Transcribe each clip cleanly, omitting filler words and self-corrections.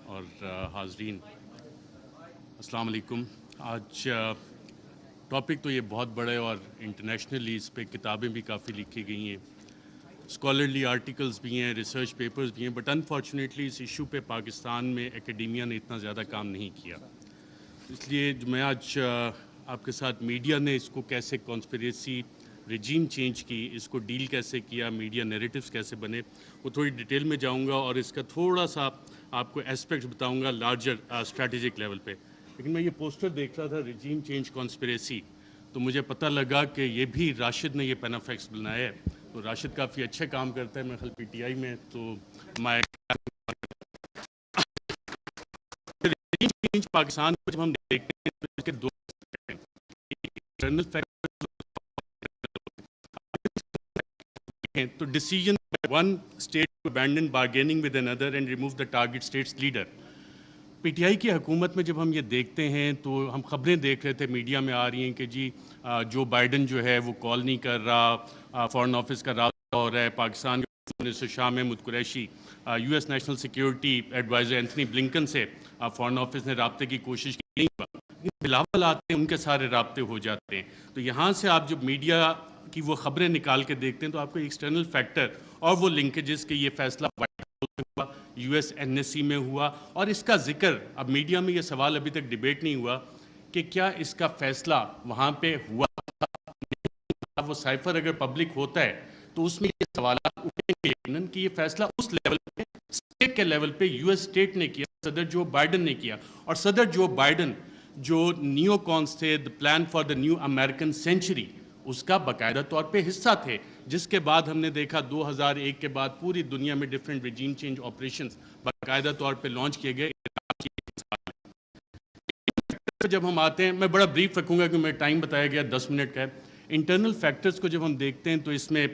اور حاضرین السلام علیکم. آج ٹاپک تو یہ بہت بڑا ہے اور انٹرنیشنلی اس پہ کتابیں بھی کافی لکھی گئی ہیں, اسکالرلی آرٹیکلز بھی ہیں, ریسرچ پیپرز بھی ہیں, بٹ انفارچونیٹلی اس ایشو پہ پاکستان میں اکیڈیمیا نے اتنا زیادہ کام نہیں کیا. اس لیے میں آج آپ کے ساتھ میڈیا نے اس کو کیسے کانسپریسی رجیم چینج کی, اس کو ڈیل کیسے کیا, میڈیا نیریٹیوز کیسے بنے, وہ تھوڑی ڈیٹیل میں جاؤں گا اور اس کا تھوڑا سا آپ کو اسپیکٹس بتاؤں گا لارجر اسٹریٹجک لیول پہ. لیکن میں یہ پوسٹر دیکھ رہا تھا رجیم چینج کانسپریسی, تو مجھے پتہ لگا کہ یہ بھی راشد نے یہ پینافیکس بنایا ہے. تو راشد کافی اچھے کام کرتا ہے, میں خل پی ٹی آئی میں, تو میں رجیم چینج پاکستان کو جب ہم دیکھتے ہیں تو اس کے دو انٹرنل تو decision one state to abandon bargaining with another and remove the target states leader. P T I کی حکومت میں جب ہم یہ دیکھتے ہیں تو ہم خبریں دیکھ رہے تھے, میڈیا میں آ رہی ہیں کہ جی جو بائیڈن جو ہے وہ کال نہیں کر رہا, فارن آفس کا رابطہ ہو رہا ہے, پاکستان کے minister Shah Mahmood Qureshi, U S national security adviser Anthony Blinken سے فارن آفس نے رابطے کی کوشش کی, نہیں ہوا. بلاول آتے ہیں ان کے سارے رابطے ہو جاتے ہیں. تو یہاں سے آپ جب میڈیا کی وہ خبریں نکال کے دیکھتے ہیں تو آپ کو ایکسٹرنل فیکٹر اور وہ لنکیجز کہ یہ فیصلہ وائٹ ہاؤس میں ہوا, U S N S C میں ہوا, اور اس کا ذکر اب میڈیا میں یہ سوال ابھی تک ڈیبیٹ نہیں ہوا کہ کیا اس کا فیصلہ وہاں پہ ہوا تھا. وہ سائفر اگر پبلک ہوتا ہے تو اس میں یہ سوالات اٹھیں گے یقیناً کہ یہ فیصلہ اس لیول پہ اسٹیٹ کے لیول پہ یو ایس اسٹیٹ نے کیا, صدر جو بائیڈن نے کیا. اور صدر جو بائیڈن جو نیو کونس تھے, the plan for the new American century, اس کا باقاعدہ طور پہ حصہ تھے, جس کے بعد ہم نے دیکھا 2001 کے بعد پوری دنیا میں ڈفرینٹ رجیم چینج آپریشنز باقاعدہ طور پہ لانچ کیے گئے. جب ہم آتے ہیں, میں بڑا بریف رکھوں گا کہ میں ٹائم بتایا گیا 10 منٹ کا ہے. انٹرنل فیکٹرز کو جب ہم دیکھتے ہیں تو اس میں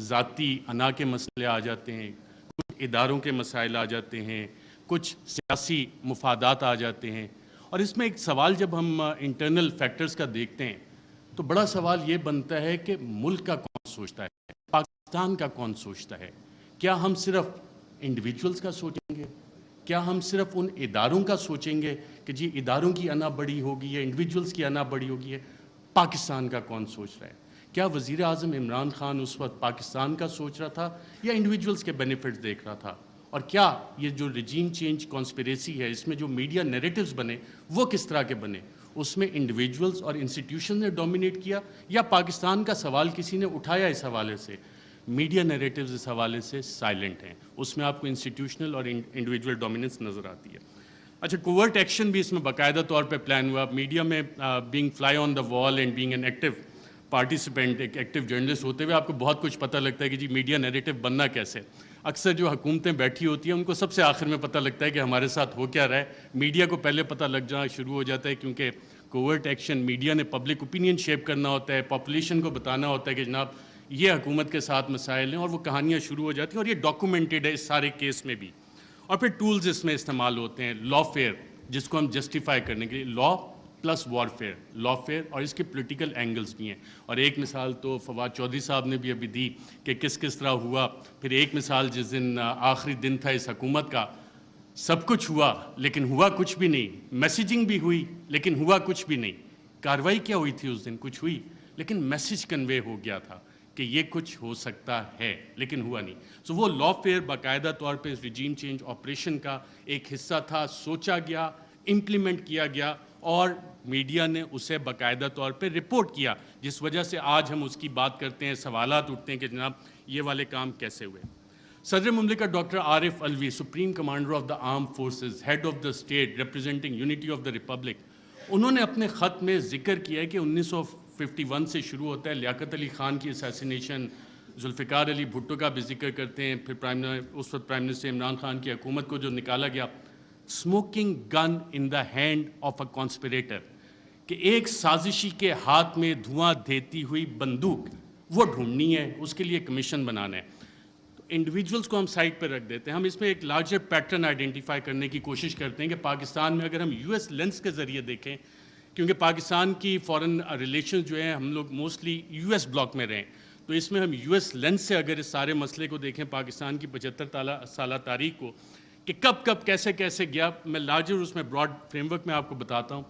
ذاتی انا کے مسئلے آ جاتے ہیں, کچھ اداروں کے مسائل آ جاتے ہیں, کچھ سیاسی مفادات آ جاتے ہیں. اور اس میں ایک سوال جب ہم انٹرنل فیکٹرز کا دیکھتے ہیں تو بڑا سوال یہ بنتا ہے کہ ملک کا کون سوچتا ہے, پاکستان کا کون سوچتا ہے. کیا ہم صرف انڈیویجولز کا سوچیں گے, کیا ہم صرف ان اداروں کا سوچیں گے کہ جی اداروں کی انا بڑی ہوگی یا انڈیویجولز کی انا بڑی ہوگی ہے. پاکستان کا کون سوچ رہا ہے. کیا وزیر اعظم عمران خان اس وقت پاکستان کا سوچ رہا تھا یا انڈیویجولز کے بینیفٹس دیکھ رہا تھا. اور کیا یہ جو رجیم چینج کانسپریسی ہے اس میں جو میڈیا نیریٹیوز بنے وہ کس طرح کے بنے, اس میں انڈیویجولز اور انسٹیٹیوشن نے ڈومینیٹ کیا یا پاکستان کا سوال کسی نے اٹھایا اس حوالے سے. میڈیا نیریٹیوز اس حوالے سے سائلنٹ ہیں, اس میں آپ کو انسٹیٹیوشنل اور انڈیویجول ڈومیننس نظر آتی ہے. اچھا, کوورٹ ایکشن بھی اس میں باقاعدہ طور پہ پلان ہوا. میڈیا میں being fly on the wall and being an active participant, ایک ایکٹیو جرنلسٹ ہوتے ہوئے آپ کو بہت کچھ پتہ لگتا ہے کہ جی میڈیا نیریٹیو بننا کیسے. اکثر جو حکومتیں بیٹھی ہوتی ہیں ان کو سب سے آخر میں پتہ لگتا ہے کہ ہمارے ساتھ ہو کیا رہا ہے. میڈیا کو پہلے پتہ لگ جانا شروع ہو جاتا ہے, کیونکہ کوورٹ ایکشن میڈیا نے پبلک اوپینین شیپ کرنا ہوتا ہے, پاپولیشن کو بتانا ہوتا ہے کہ جناب یہ حکومت کے ساتھ مسائل ہیں, اور وہ کہانیاں شروع ہو جاتی ہیں, اور یہ ڈاکومنٹڈ ہے اس سارے کیس میں بھی. اور پھر ٹولز اس میں استعمال ہوتے ہیں, لا فیئر جس کو ہم جسٹیفائی کرنے کے لیے, لا پلس وارفیئر, لا فیئر, اور اس کے پولیٹیکل اینگلز بھی ہیں. اور ایک مثال تو فواد چودھری صاحب نے بھی ابھی دی کہ کس کس طرح ہوا. پھر ایک مثال جس دن آخری دن تھا اس حکومت کا, سب کچھ ہوا لیکن ہوا کچھ بھی نہیں, میسیجنگ بھی ہوئی لیکن ہوا کچھ بھی نہیں. کارروائی کیا ہوئی تھی اس دن, کچھ ہوئی لیکن میسیج کنوے ہو گیا تھا کہ یہ کچھ ہو سکتا ہے لیکن ہوا نہیں. سو وہ لا فیئر باقاعدہ طور پہ اس رجیم چینج آپریشن کا ایک حصہ تھا, سوچا گیا, امپلیمنٹ کیا گیا, اور میڈیا نے اسے باقاعدہ طور پہ رپورٹ کیا, جس وجہ سے آج ہم اس کی بات کرتے ہیں, سوالات اٹھتے ہیں کہ جناب یہ والے کام کیسے ہوئے. صدر مملکت doctor Arif Alvi, supreme commander of the arm forces, head of the state representing unity of the republic, انہوں نے اپنے خط میں ذکر کیا ہے کہ 1951 سے شروع ہوتا ہے. لیاقت علی خان کی اسیسینیشن, ذوالفقار علی بھٹو کا بھی ذکر کرتے ہیں, پھر اس وقت پرائم منسٹر عمران خان کی حکومت کو جو نکالا گیا, smoking gun in the hand of a conspirator, کہ ایک سازشی کے ہاتھ میں دھواں دیتی ہوئی بندوق وہ ڈھونڈنی ہے, اس کے لیے کمیشن بنانا ہے. تو انڈیویجولز کو ہم سائڈ پہ رکھ دیتے ہیں, ہم اس میں ایک لارجر پیٹرن آئیڈینٹیفائی کرنے کی کوشش کرتے ہیں کہ پاکستان میں اگر ہم یو ایس لینس کے ذریعے دیکھیں, کیونکہ پاکستان کی فارن ریلیشنز جو ہیں ہم لوگ موسٹلی یو ایس بلاک میں رہیں, تو اس میں ہم یو ایس لینس سے اگر اس سارے مسئلے کو دیکھیں, پاکستان کی 75 سالہ تاریخ کو, کہ کہ کب کب کیسے کیسے گیا. میں لارجر اس میں براڈ فریم ورک میں آپ کو بتاتا ہوں.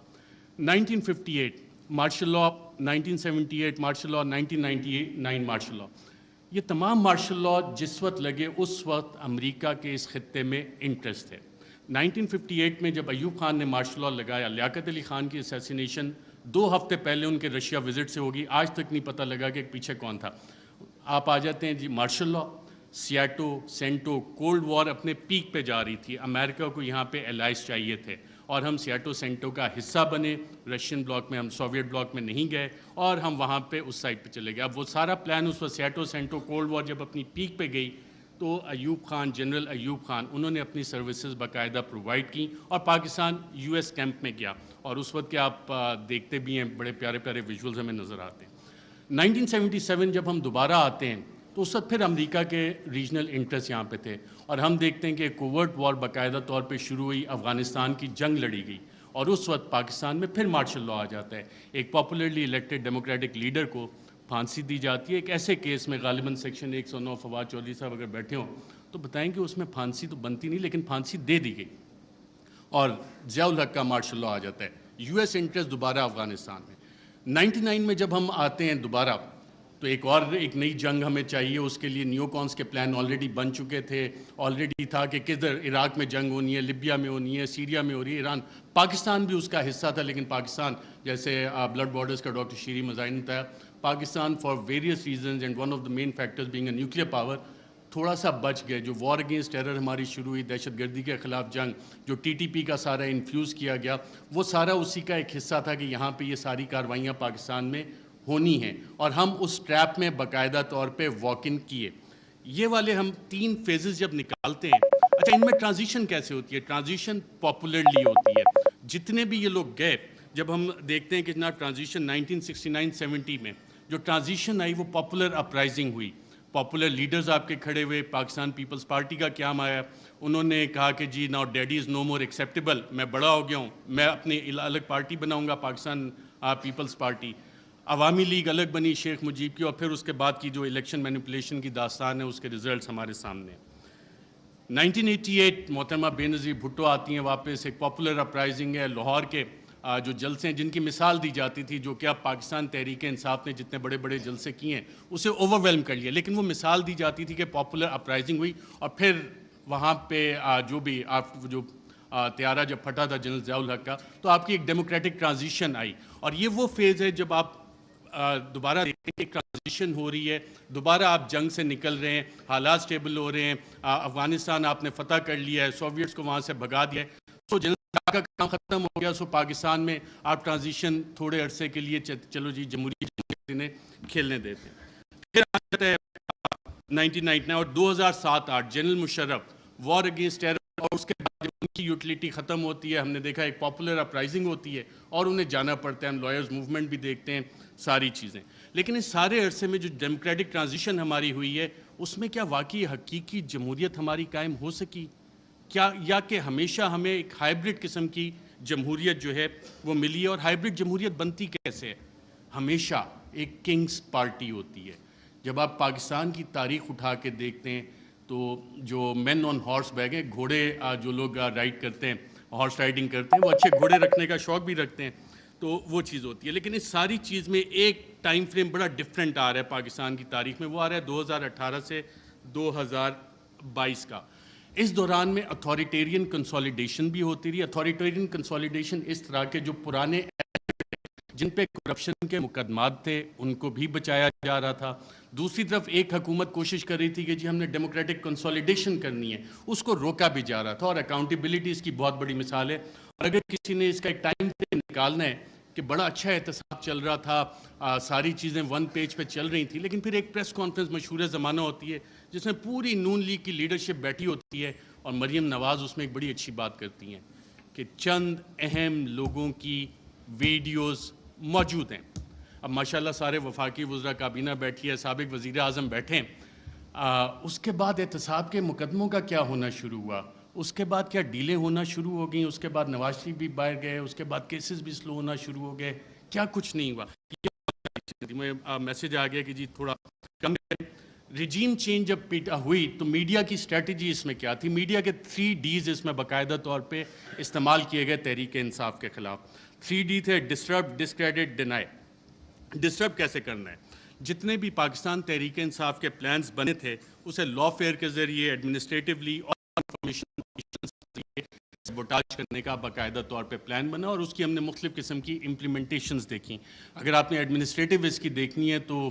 1958 martial law, 1978 martial law, 1999 martial law. یہ تمام مارشل لاء جس وقت لگے اس وقت امریکہ کے اس خطے میں انٹرسٹ تھے. 1958 میں جب ایوب خان نے مارشل لاء لگایا, لیاقت علی خان کی اسیسینیشن 2 ہفتے پہلے ان کے رشیا وزٹ سے ہوگی, آج تک نہیں پتہ لگا کہ پیچھے کون تھا. آپ آ جاتے ہیں جی martial law, SEATO, CENTO, cold war اپنے پیک پہ جا رہی تھی, امریکہ کو یہاں پہ الائز چاہیے تھے اور ہم سیاٹو سینٹو کا حصہ بنے. رشین بلاک میں, ہم سوویٹ بلاک میں نہیں گئے اور ہم وہاں پہ اس سائڈ پہ چلے گئے. اب وہ سارا پلان اس وقت سیاٹو سینٹو کولڈ وار جب اپنی پیک پہ گئی تو ایوب خان, جنرل ایوب خان, انہوں نے اپنی سروسز باقاعدہ پرووائڈ کی اور پاکستان یو ایس کیمپ میں گیا. اور اس وقت کے آپ دیکھتے بھی ہیں, بڑے پیارے پیارے ویژولز ہمیں نظر آتے ہیں. 1977 جب ہم دوبارہ آتے ہیں تو اس وقت پھر امریکہ کے ریجنل انٹرسٹ یہاں پہ تھے اور ہم دیکھتے ہیں کہ کوورٹ وار باقاعدہ طور پہ شروع ہوئی, افغانستان کی جنگ لڑی گئی اور اس وقت پاکستان میں پھر مارشل لاء آ جاتا ہے. ایک پاپولرلی الیکٹڈ ڈیموکریٹک لیڈر کو پھانسی دی جاتی ہے ایک ایسے کیس میں, غالباً سیکشن 109. فواد چودھری صاحب اگر بیٹھے ہوں تو بتائیں کہ اس میں پھانسی تو بنتی نہیں لیکن پھانسی دے دی گئی اور ضیاء الحق کا مارشل لاء آ جاتا ہے. یو ایس انٹرسٹ دوبارہ افغانستان میں. 99 میں جب ہم آتے ہیں دوبارہ تو ایک نئی جنگ ہمیں چاہیے. اس کے لیے نیو کونس کے پلان آلریڈی بن چکے تھے, آلریڈی تھا کہ کدھر عراق میں جنگ ہونی ہے, لیبیا میں ہونی ہے, سیریا میں ہو رہی ہے, ایران, پاکستان بھی اس کا حصہ تھا. لیکن پاکستان, جیسے بلڈ بارڈرز کا ڈاکٹر شیری مظاہر نے بتایا, Pakistan for various reasons and one of the main factors being a nuclear power تھوڑا سا بچ گئے. جو وار اگینسٹ ٹیرر ہماری شروع ہوئی, دہشت گردی کے خلاف جنگ, جو ٹی ٹی پی کا سارا انفیوز کیا گیا, وہ سارا اسی کا ایک حصہ تھا کہ یہاں پہ یہ ساری کارروائیاں پاکستان میں ہونی ہیں اور ہم اس ٹریپ میں باقاعدہ طور پہ واک ان کیے. یہ والے ہم 3 فیزز جب نکالتے ہیں, اچھا ان میں ٹرانزیشن کیسے ہوتی ہے؟ ٹرانزیشن پاپولرلی ہوتی ہے. جتنے بھی یہ لوگ گئے, جب ہم دیکھتے ہیں کہ جناب ٹرانزیشن 1969-70 میں جو ٹرانزیشن آئی وہ پاپولر اپرائزنگ ہوئی, پاپولر لیڈرز آپ کے کھڑے ہوئے. پاکستان پیپلز پارٹی کا قیام آیا, انہوں نے کہا کہ جی ناؤ ڈیڈی از نو مور ایکسیپٹیبل, میں بڑا ہو گیا ہوں, میں اپنی الگ پارٹی بناؤں گا, پاکستان پیپلز پارٹی. عوامی لیگ الگ بنی شیخ مجیب کی, اور پھر اس کے بعد کی جو الیکشن مینیپولیشن کی داستان ہے اس کے ریزلٹس ہمارے سامنے. 1988 محترمہ بے نظیر بھٹو آتی ہیں واپس, ایک پاپولر اپرائزنگ ہے. لاہور کے جو جلسے ہیں جن کی مثال دی جاتی تھی, جو کہ اب پاکستان تحریک انصاف نے جتنے بڑے بڑے جلسے کیے ہیں اسے اوور ویلم کر لیا, لیکن وہ مثال دی جاتی تھی کہ پاپولر اپرائزنگ ہوئی اور پھر وہاں پہ جو بھی جو طیارہ جب پھٹا تھا جنرل ضیاء الحق کا, تو آپ کی ایک ڈیموکریٹک ٹرانزیشن آئی. اور یہ وہ فیز ہے جب آپ دوبارہ دیکھیں کہ ٹرانزیشن ہو رہی ہے, دوبارہ آپ جنگ سے نکل رہے ہیں, حالات سٹیبل ہو رہے ہیں, افغانستان آپ نے فتح کر لیا ہے, سوویٹس کو وہاں سے بھگا دیا ہے, تو جنرل کا کام ختم ہو گیا. سو پاکستان میں آپ ٹرانزیشن تھوڑے عرصے کے لیے چلو جی جمہوری انہیں کھیلنے دیتے ہیں. پھر آ جاتا ہے 1999 اور 2007-8 general Musharraf, war against terror, اور اس کے بعد ان کی یوٹیلیٹی ختم ہوتی ہے. ہم نے دیکھا ایک پاپولر اپرائزنگ ہوتی ہے اور انہیں جانا پڑتا ہے. ہم لائرز موومنٹ بھی دیکھتے ہیں, ساری چیزیں. لیکن اس سارے عرصے میں جو ڈیموکریٹک ٹرانزیشن ہماری ہوئی ہے اس میں کیا واقعی حقیقی جمہوریت ہماری قائم ہو سکی کیا, یا کہ ہمیشہ ہمیں ایک ہائبرڈ قسم کی جمہوریت جو ہے وہ ملی ہے؟ اور ہائبرڈ جمہوریت بنتی کیسے ہے؟ ہمیشہ ایک کنگز پارٹی ہوتی ہے. جب آپ پاکستان کی تاریخ اٹھا کے دیکھتے ہیں تو جو مین آن ہارس بیک ہیں, گھوڑے جو لوگ رائڈ کرتے ہیں, ہارس رائڈنگ کرتے ہیں, وہ اچھے گھوڑے رکھنے کا شوق بھی رکھتے ہیں, تو وہ چیز ہوتی ہے. لیکن اس ساری چیز میں ایک ٹائم فریم بڑا ڈفرینٹ آ رہا ہے پاکستان کی تاریخ میں, وہ آ رہا ہے 2018 سے 2022 کا. اس دوران میں اتھارٹیرین کنسولیڈیشن بھی ہوتی رہی. اتھارٹیرین کنسولیڈیشن اس طرح کے جو پرانے جن پہ کرپشن کے مقدمات تھے ان کو بھی بچایا جا رہا تھا. دوسری طرف ایک حکومت کوشش کر رہی تھی کہ جی ہم نے ڈیموکریٹک کنسولیڈیشن کرنی ہے, اس کو روکا بھی جا رہا تھا. اور اکاؤنٹیبلٹی اس کی بہت بڑی مثال ہے. اور اگر کسی نے اس کا ایک ٹائم پہ نکالنا ہے کہ بڑا اچھا احتساب چل رہا تھا, ساری چیزیں 1 پیج پہ چل رہی تھیں, لیکن پھر ایک پریس کانفرنس مشہور زمانہ ہوتی ہے جس میں پوری نون لیگ کی لیڈرشپ بیٹھی ہوتی ہے اور مریم نواز اس میں ایک بڑی اچھی بات کرتی ہیں کہ چند اہم لوگوں کی ویڈیوز موجود ہیں. اب ماشاءاللہ سارے وفاقی وزراء کابینہ بیٹھی ہے, سابق وزیر اعظم بیٹھے ہیں. اس کے بعد احتساب کے مقدموں کا کیا ہونا شروع ہوا, اس کے بعد کیا ڈیلیں ہونا شروع ہو گئیں, اس کے بعد نواز شریف بھی باہر گئے, اس کے بعد کیسز بھی سلو ہونا شروع ہو گئے, کیا کچھ نہیں ہوا. میں میسیج آ گیا کہ جی تھوڑا کم کریں. رجیم چینج جب ہوئی تو میڈیا کی اسٹریٹجی اس میں کیا تھی؟ میڈیا کے 3 ڈیز اس میں باقاعدہ طور پہ استعمال کیے گئے تحریک انصاف کے خلاف. 3 ڈی تھے: ڈسٹرب، ڈسکریڈٹ، ڈینائی. ڈسٹرب کیسے کرنا ہے؟ جتنے بھی پاکستان تحریک انصاف کے پلانز بنے تھے اسے لا فیئر کے ذریعے، ایڈمنسٹریٹولی اور انفارمیشن سبوٹاج کرنے کا باقاعدہ طور پہ پلان بنا، اور اس کی ہم نے مختلف قسم کی امپلیمنٹیشنز دیکھیں. اگر آپ نے ایڈمنسٹریٹو اس کی دیکھنی ہے تو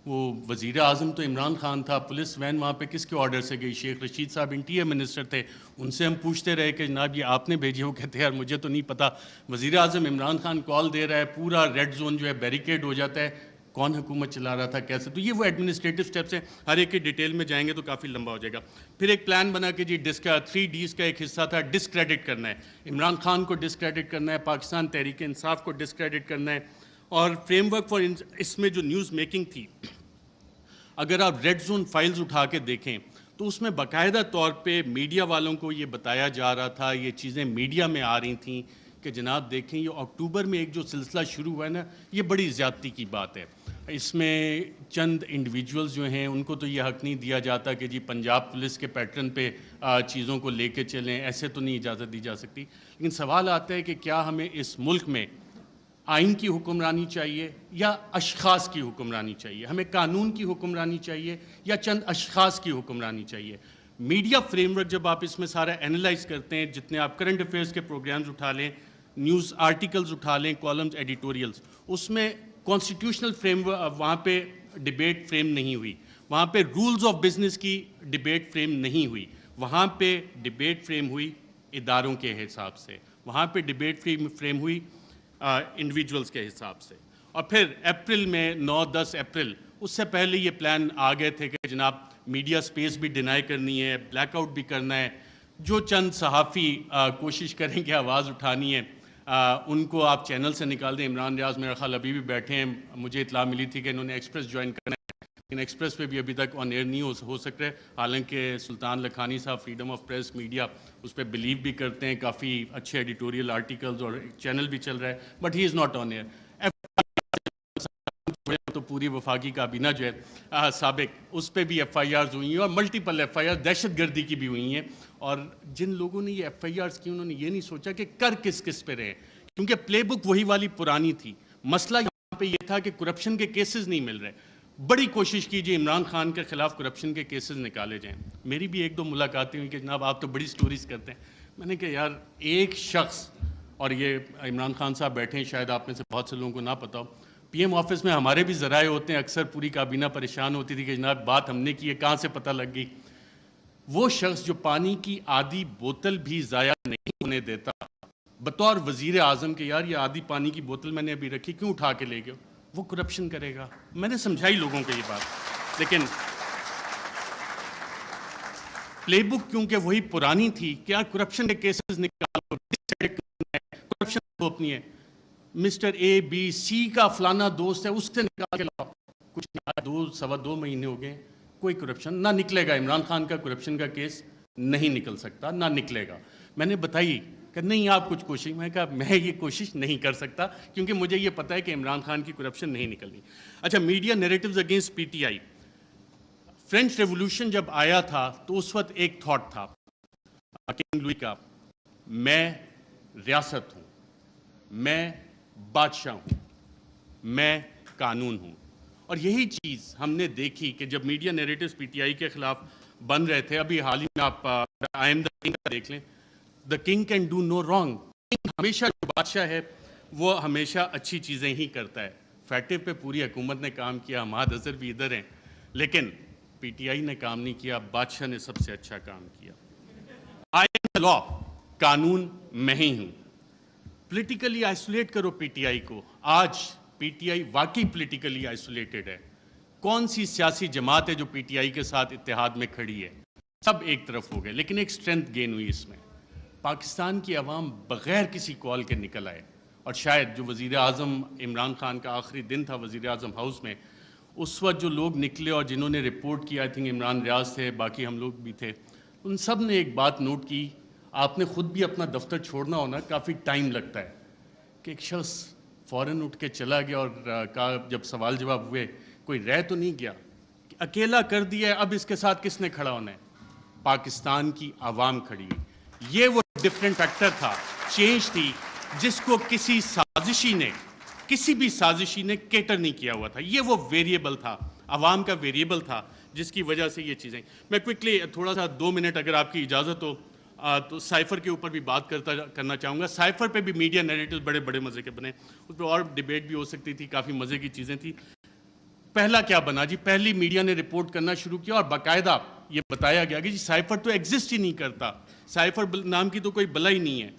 وہ وزیر اعظم تو عمران خان تھا، پولیس وین وہاں پہ کس کے آرڈر سے گئی؟ شیخ رشید صاحب انٹیریئر منسٹر تھے، ان سے ہم پوچھتے رہے کہ جناب یہ آپ نے بھیجی؟ وہ کہتے ہیں یار مجھے تو نہیں پتا. وزیر اعظم عمران خان کال دے رہا ہے، پورا ریڈ زون جو ہے بیریکیڈ ہو جاتا ہے، کون حکومت چلا رہا تھا، کیسے؟ تو یہ وہ ایڈمنسٹریٹو سٹیپس ہیں، ہر ایک کی ڈیٹیل میں جائیں گے تو کافی لمبا ہو جائے گا. پھر ایک پلان بنا کہ جی 3 ڈیز کا ایک حصہ تھا ڈسکریڈٹ کرنا ہے، عمران خان کو ڈسکریڈٹ کرنا ہے، پاکستان تحریک انصاف کو ڈسکریڈٹ کرنا ہے. اور فریم ورک فار اس میں جو نیوز میکنگ تھی، اگر آپ ریڈ زون فائلز اٹھا کے دیکھیں تو اس میں باقاعدہ طور پہ میڈیا والوں کو یہ بتایا جا رہا تھا، یہ چیزیں میڈیا میں آ رہی تھیں کہ جناب دیکھیں یہ اکتوبر میں ایک جو سلسلہ شروع ہوا ہے نا، یہ بڑی زیادتی کی بات ہے. اس میں چند انڈیویجولز جو ہیں ان کو تو یہ حق نہیں دیا جاتا کہ جی پنجاب پولیس کے پیٹرن پہ چیزوں کو لے کے چلیں، ایسے تو نہیں اجازت دی جا سکتی. لیکن سوال آتا ہے کہ کیا ہمیں اس ملک میں آئین کی حکمرانی چاہیے یا اشخاص کی حکمرانی چاہیے؟ ہمیں قانون کی حکمرانی چاہیے یا چند اشخاص کی حکمرانی چاہیے؟ میڈیا فریم ورک جب آپ اس میں سارا اینالائز کرتے ہیں، جتنے آپ کرنٹ افیئرس کے پروگرامز اٹھا لیں، نیوز آرٹیکلز اٹھا لیں، کالمز، ایڈیٹوریلز، اس میں کانسٹیٹیوشنل فریم ورک وہاں پہ ڈیبیٹ فریم نہیں ہوئی، وہاں پہ رولز آف بزنس کی ڈیبیٹ فریم نہیں ہوئی، وہاں پہ ڈیبیٹ فریم ہوئی اداروں کے حساب سے، وہاں پہ ڈیبیٹ فریم ہوئی انڈیویجولز کے حساب سے. اور پھر اپریل میں 9-10 اپریل، اس سے پہلے یہ پلان آ گئے تھے کہ جناب میڈیا سپیس بھی ڈینائی کرنی ہے، بلیک آؤٹ بھی کرنا ہے، جو چند صحافی کوشش کریں کہ آواز اٹھانی ہے ان کو آپ چینل سے نکال دیں. عمران ریاض میرا خیال ابھی بھی بیٹھے ہیں، مجھے اطلاع ملی تھی کہ انہوں نے ایکسپریس جوائن کرنا ہے، لیکن ایکسپریس پہ بھی ابھی تک آن ایئر نہیں ہو سک رہے. حالانکہ سلطان لکھانی صاحب فریڈم آف پریس میڈیا اس پہ بلیو بھی کرتے ہیں، کافی اچھے ایڈیٹوریل آرٹیکلز اور چینل بھی چل رہا ہے، but he is not on air. تو پوری وفاقی کابینہ جو ہے سابق، اس پہ بھی ایف آئی آرز ہوئی ہیں، اور ملٹیپل ایف آئی آر دہشت گردی کی بھی ہوئی ہیں. اور جن لوگوں نے یہ ایف آئی آرز کی انہوں نے یہ نہیں سوچا کہ کر کس پہ رہے، کیونکہ پلے بک وہی والی پرانی تھی. مسئلہ یہاں پہ یہ تھا کہ کرپشن کے کیسز نہیں مل رہے. بڑی کوشش کیجیے عمران خان کے خلاف کرپشن کے کیسز نکالے جائیں. میری بھی 1-2 ملاقاتیں ہوئی کہ جناب آپ تو بڑی سٹوریز کرتے ہیں. میں نے کہا یار ایک شخص، اور یہ عمران خان صاحب بیٹھے ہیں، شاید آپ میں سے بہت سے لوگوں کو نہ پتہ ہو، پی ایم آفس میں ہمارے بھی ذرائع ہوتے ہیں، اکثر پوری کابینہ پریشان ہوتی تھی کہ جناب بات ہم نے کی ہے، کہاں سے پتہ لگ گئی. وہ شخص جو پانی کی آدھی بوتل بھی ضائع نہیں ہونے دیتا بطور وزیر اعظم کہ یار یہ آدھی پانی کی بوتل میں نے ابھی رکھی، کیوں اٹھا کے لے گئے، وہ کرپشن کرے گا. میں نے سمجھائی لوگوں کو یہ بات، لیکن پلے بک کیونکہ وہی پرانی تھی، کیا کرپشن کے کیسز نکالو، کرپشن تھوپنی ہے. مسٹر اے بی سی کا فلانا دوست ہے، اس سے نکال کے لاؤ. کچھ 2-2.25 مہینے ہو گئے، کوئی کرپشن نہ نکلے گا. عمران خان کا کرپشن کا کیس نہیں نکل سکتا، نہ نکلے گا. میں نے بتائی کہ نہیں آپ کچھ کوشش، میں نے کہا میں یہ کوشش نہیں کر سکتا کیونکہ مجھے یہ پتہ ہے کہ عمران خان کی کرپشن نہیں نکلنی. اچھا، میڈیا نیریٹیوز اگینسٹ پی ٹی آئی. فرینچ ریولوشن جب آیا تھا تو اس وقت ایک تھاٹ تھا کنگ لوئی کا، میں ریاست ہوں، میں بادشاہ ہوں، میں قانون ہوں. اور یہی چیز ہم نے دیکھی کہ جب میڈیا نیریٹیوز پی ٹی آئی کے خلاف بن رہے تھے. ابھی حال ہی میں آپ آئی ایم دا کنگ کا دیکھ لیں، the king can do no wrong. ہمیشہ جو بادشاہ ہے وہ ہمیشہ اچھی چیزیں ہی کرتا ہے. فیٹو پہ پوری حکومت نے کام کیا، حماد اظہر بھی ادھر ہیں، لیکن پی ٹی آئی نے کام نہیں کیا، بادشاہ نے سب سے اچھا کام کیا. آئی ایم دا لا، قانون میں ہی ہوں. پولیٹیکلی آئسولیٹ کرو پی ٹی آئی کو. آج پی ٹی آئی واقعی پولیٹیکلی آئسولیٹڈ ہے. کون سی سیاسی جماعت ہے جو پی ٹی آئی کے ساتھ اتحاد میں کھڑی ہے؟ سب ایک طرف ہو گئے. لیکن ایک سٹرینتھ گین ہوئی اس میں، پاکستان کی عوام بغیر کسی کال کے نکل آئے. اور شاید جو وزیر اعظم عمران خان کا آخری دن تھا وزیر اعظم ہاؤس میں، اس وقت جو لوگ نکلے اور جنہوں نے رپورٹ کیا، آئی تھنک عمران ریاض تھے، باقی ہم لوگ بھی تھے، ان سب نے ایک بات نوٹ کی. آپ نے خود بھی اپنا دفتر چھوڑنا ہونا، کافی ٹائم لگتا ہے، کہ ایک شخص فوراً اٹھ کے چلا گیا اور کہا، جب سوال جواب ہوئے، کوئی رہ تو نہیں گیا کہ اکیلا کر دیا ہے، اب اس کے ساتھ کس نے کھڑا ہونا ہے؟ پاکستان کی عوام کھڑی ہے. یہ وہ ڈفرینٹ فیکٹر تھا، چینج تھی، جس کو کسی بھی سازشی نے کیٹر نہیں کیا ہوا تھا. یہ وہ ویریبل تھا، عوام کا ویریبل تھا، جس کی وجہ سے یہ چیزیں. میں کوئکلی تھوڑا سا 2 منٹ اگر آپ کی اجازت ہو تو سائفر کے اوپر بھی بات کرنا چاہوں گا. سائفر پہ بھی میڈیا نیریٹو بڑے مزے کے بنے، اس پہ اور ڈیبیٹ بھی ہو سکتی تھی، کافی مزے کی چیزیں تھیں. پہلا کیا بنا جی؟ پہلی میڈیا نے رپورٹ کرنا شروع کیا اور باقاعدہ یہ بتایا گیا کہ جی سائفر تو ایگزسٹ ہی نہیں کرتا، سائفر نام کی تو کوئی بلا ہی نہیں ہے.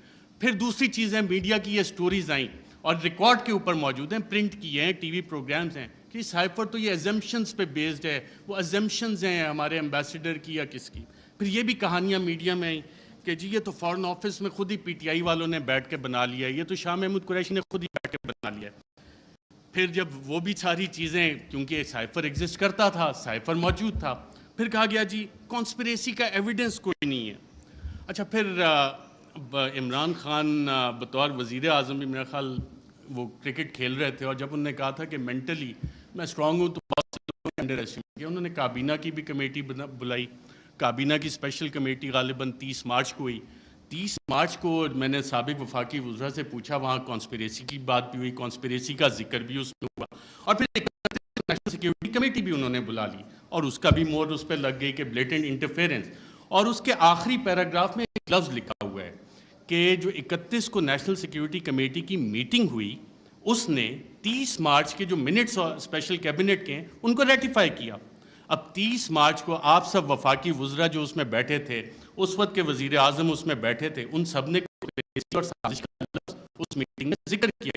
پھر دوسری چیز ہے، میڈیا کی یہ سٹوریز آئیں اور ریکارڈ کے اوپر موجود ہیں، پرنٹ کیے ہیں، ٹی وی پروگرامز ہیں کہ سائفر تو یہ ایزمپشنز پہ بیسڈ ہے. وہ ایزمپشنز ہیں ہمارے ایمبیسیڈر کی یا کس کی. پھر یہ بھی کہانیاں میڈیا میں آئیں کہ جی یہ تو فارن آفس میں خود ہی پی ٹی آئی والوں نے بیٹھ کے بنا لیا ہے، یہ تو شاہ محمود قریشی نے خود ہی بیٹھ کے بنا لیا ہے. پھر جب وہ بھی ساری چیزیں، کیونکہ سائفر ایگزسٹ کرتا تھا، سائفر موجود تھا، پھر کہا گیا جی کانسپریسی کا ایویڈنس کوئی نہیں ہے. اچھا پھر عمران خان بطور وزیر اعظم بھی میرا خیال وہ کرکٹ کھیل رہے تھے، اور جب انہوں نے کہا تھا کہ مینٹلی میں اسٹرانگ ہوں تو بہت سے لوگوں نے انڈر ایسٹیمیٹ کیا. انہوں نے کابینہ کی بھی کمیٹی بلائی، کابینہ کی اسپیشل کمیٹی غالباً 30 مارچ کو ہوئی. 30 مارچ کو میں نے سابق وفاقی وزراء سے پوچھا، وہاں کانسپریسی کی بات بھی ہوئی، کانسپریسی کا ذکر بھی اس میں ہوا، اور پھر نیشنل سیکیورٹی کمیٹی بھی انہوں نے بلا لی اور اس کا بھی مور اس پہ لگ گئی کہ بلیٹنٹ انٹرفیرنس. اور اس کے آخری پیراگراف میں ایک لفظ لکھا ہوا ہے کہ جو 31 کو نیشنل سیکیورٹی کمیٹی کی میٹنگ ہوئی، اس نے 30 مارچ کے جو منٹس اسپیشل کیبنٹ کے ہیں ان کو ریٹیفائی کیا. اب 30 مارچ کو آپ سب وفاقی وزراء جو اس میں بیٹھے تھے، اس وقت کے وزیر اعظم اس میں بیٹھے تھے، ان سب نے اور سازش کا لفظ اس میٹنگ میں ذکر کیا.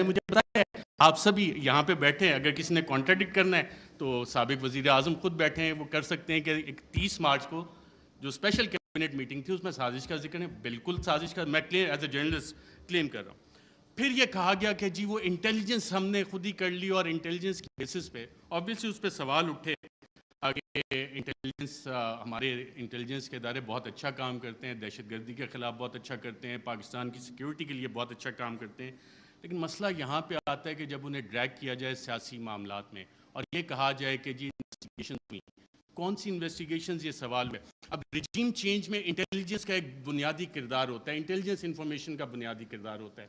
مجھے بتایا ہے آپ سبھی یہاں پہ بیٹھے ہیں، اگر کسی نے کانٹراڈکٹ کرنا ہے تو سابق وزیر اعظم خود بیٹھے ہیں، وہ کر سکتے ہیں کہ 30 مارچ کو جو اسپیشل کیبنٹ میٹنگ تھی اس میں سازش کا ذکر ہے. بالکل سازش کا میں ایز اے جرنلسٹ کلیم کر رہا ہوں. پھر یہ کہا گیا کہ جی وہ انٹیلیجنس ہم نے خود ہی کر لی، اور انٹیلیجنس کی بیسس پہ آبویسلی اس پہ سوال اٹھے کہ انٹیلیجنس ہمارے انٹیلیجنس کے ادارے بہت اچھا کام کرتے ہیں، دہشت گردی کے خلاف بہت اچھا کرتے ہیں، پاکستان کی سیکیورٹی کے لیے بہت اچھا کام کرتے ہیں. لیکن مسئلہ یہاں پہ آتا ہے کہ جب انہیں ڈریگ کیا جائے سیاسی معاملات میں اور یہ کہا جائے کہ جی انویسٹیگیشن ہوئی، کون سی انویسٹیگیشنز، یہ سوال ہے. اب رجیم چینج میں انٹیلیجنس کا ایک بنیادی کردار ہوتا ہے، انٹیلیجنس انفارمیشن کا بنیادی کردار ہوتا ہے.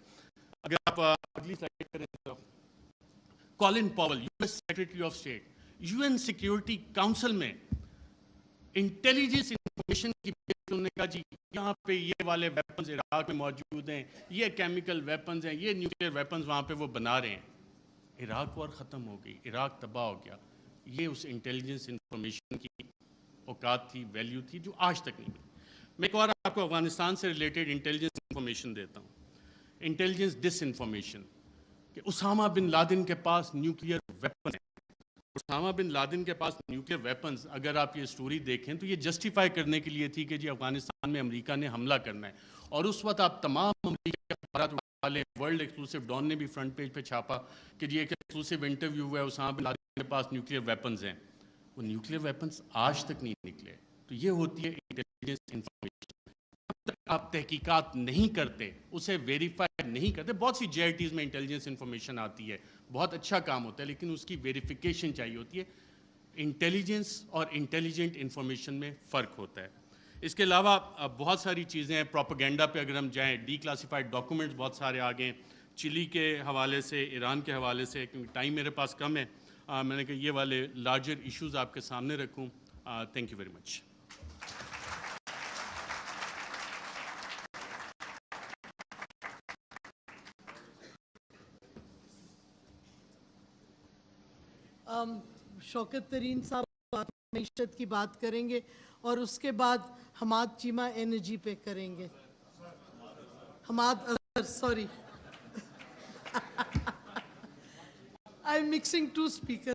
اگر آپ اگلی سلائیڈ کریں تو Colin Powell, U S secretary of state, U N security council میں انٹیلیجنس انفارمیشن کی انہوں نے کہا جی یہاں پہ یہ والے ویپنز عراق میں موجود ہیں، یہ کیمیکل ویپنز ہیں، یہ نیوکلیئر ویپنز وہاں پہ وہ بنا رہے ہیں. عراق وار ختم ہو گئی، عراق تباہ ہو گیا. یہ اس انٹیلیجنس انفارمیشن کی اوقات تھی، ویلیو تھی، جو آج تک نہیں ملی. میں ایک اور آپ کو افغانستان سے ریلیٹڈ انٹیلیجنس انفارمیشن دیتا ہوں. انٹیلیجنس ڈس انفارمیشن کہ اسامہ بن لادن کے پاس نیوکلیئر ویپن ہے. اسامہ بن لادن کے پاس نیوکلیئر ویپنز، اگر آپ یہ سٹوری دیکھیں تو یہ جسٹیفائی کرنے کے لیے تھی کہ جی افغانستان میں امریکہ نے حملہ کرنا ہے. اور اس وقت آپ تمام امریکہ کے اخبارات والے، ورلڈ ایکسکلوسیو ڈان نے بھی فرنٹ پیج پہ چھاپا کہ جی ایک ایکسکلوسیو انٹرویو ہوا ہے، اسامہ بن لادن کے پاس نیوکلیئر ویپنز ہیں. وہ نیوکلیئر ویپنز آج تک نہیں نکلے. تو یہ ہوتی ہے انٹیلیجنس انفارمیشن. آپ تحقیقات نہیں کرتے، اسے ویریفائی نہیں کرتے. بہت سی جے آئی ٹیز میں انٹیلیجنس انفارمیشن آتی ہے، بہت اچھا کام ہوتا ہے، لیکن اس کی ویریفیکیشن چاہیے ہوتی ہے. انٹیلیجنس اور انٹیلیجنٹ انفارمیشن میں فرق ہوتا ہے. اس کے علاوہ بہت ساری چیزیں ہیں. پروپیگنڈا پہ اگر ہم جائیں، ڈی کلاسیفائڈ ڈاکومنٹس بہت سارے آ گئے، چلی کے حوالے سے، ایران کے حوالے سے. کیونکہ ٹائم میرے پاس کم ہے، میں نے کہا یہ والے لارجر ایشوز آپ کے سامنے رکھوں. Thank you very much. Shaukat Tarin صاحب معیشت کی بات کریں گے اور اس کے بعد حماد چیمہ انرجی پہ کریں گے. Hammad Azhar, sorry I am mixing two speaker.